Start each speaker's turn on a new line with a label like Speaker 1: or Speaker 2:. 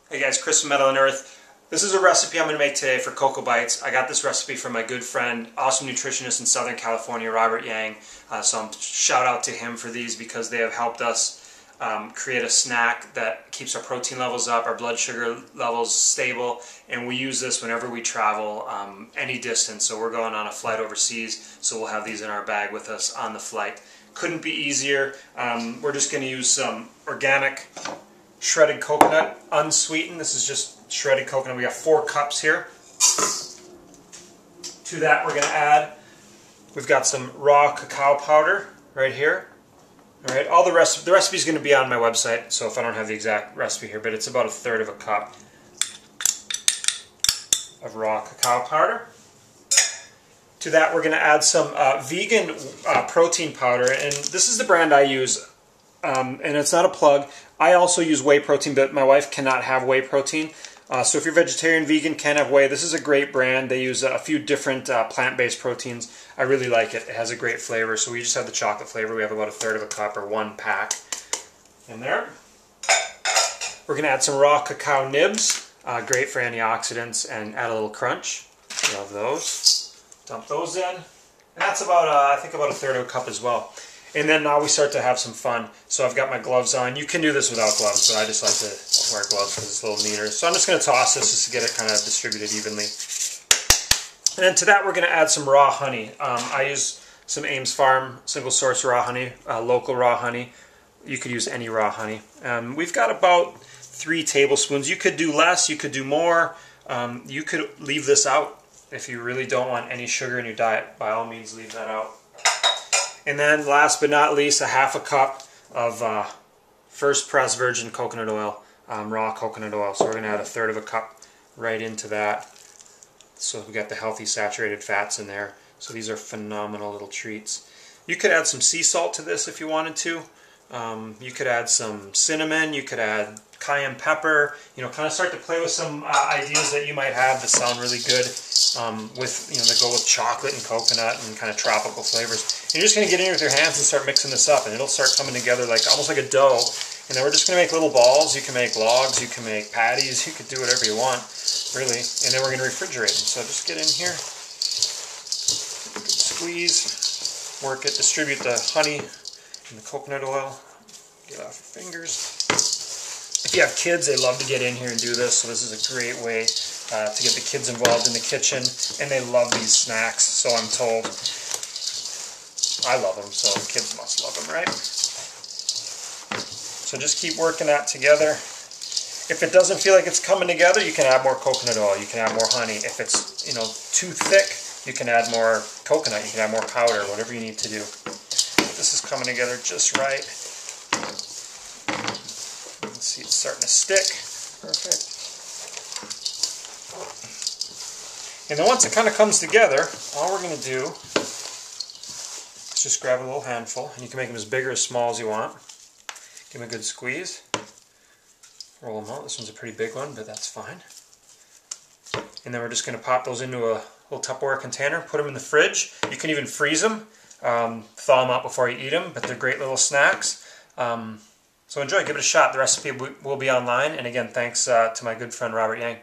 Speaker 1: Hey guys, Chris from Metal and Earth. This is a recipe I'm going to make today for Coco Bites. I got this recipe from my good friend, awesome nutritionist in Southern California, Robert Yang. So shout out to him for these because they have helped us create a snack that keeps our protein levels up, our blood sugar levels stable, and we use this whenever we travel any distance. So we're going on a flight overseas, so we'll have these in our bag with us on the flight. Couldn't be easier. We're just going to use some organic shredded coconut, unsweetened. This is just shredded coconut. We got 4 cups here. To that we're going to add, we've got some raw cacao powder right here. Alright, the recipe is going to be on my website, so if I don't have the exact recipe here, but it's about 1/3 of a cup of raw cacao powder. To that we're going to add some vegan protein powder, and this is the brand I use, and it's not a plug. I also use whey protein, but my wife cannot have whey protein. So if you're vegetarian, vegan, can have whey. This is a great brand. They use a few different plant-based proteins. I really like it. It has a great flavor. So we just have the chocolate flavor. We have about 1/3 of a cup or 1 pack in there. We're going to add some raw cacao nibs. Great for antioxidants and add a little crunch. Love those. Dump those in. And that's about, I think about 1/3 of a cup as well. And then now we start to have some fun. So I've got my gloves on. You can do this without gloves, but I just like to wear gloves because it's a little neater. So I'm just going to toss this just to get it kind of distributed evenly. And then to that we're going to add some raw honey. I use some Ames Farm single source raw honey, local raw honey. You could use any raw honey. We've got about 3 tablespoons. You could do less, you could do more. You could leave this out. If you really don't want any sugar in your diet, by all means leave that out. And then last but not least, 1/2 cup of first pressed virgin coconut oil, raw coconut oil. So we're going to add 1/3 of a cup right into that. So we got the healthy saturated fats in there. So these are phenomenal little treats. You could add some sea salt to this if you wanted to. You could add some cinnamon, you could add cayenne pepper, you know, kind of start to play with some ideas that you might have that sound really good with, you know, that go with chocolate and coconut and kind of tropical flavors. And you're just going to get in with your hands and start mixing this up, and it'll start coming together like almost like a dough. And then we're just going to make little balls. You can make logs, you can make patties, you could do whatever you want, really. And then we're going to refrigerate them. So just get in here, squeeze, work it, distribute the honey and the coconut oil. Get off your fingers. If you have kids, they love to get in here and do this, so this is a great way to get the kids involved in the kitchen, and they love these snacks, so I'm told. I love them, so the kids must love them, right? So just keep working that together. If it doesn't feel like it's coming together, you can add more coconut oil, you can add more honey. If it's, you know, too thick, you can add more coconut, you can add more powder, whatever you need to do. This is coming together just right. You can see it's starting to stick. Perfect. And then once it kind of comes together, all we're going to do is just grab a little handful, and you can make them as big or as small as you want. Give them a good squeeze. Roll them out. This one's a pretty big one, but that's fine. And then we're just going to pop those into a little Tupperware container, put them in the fridge. You can even freeze them, thaw them out before you eat them, but they're great little snacks. So enjoy, give it a shot. The recipe will be online, and again, thanks to my good friend Robert Yang.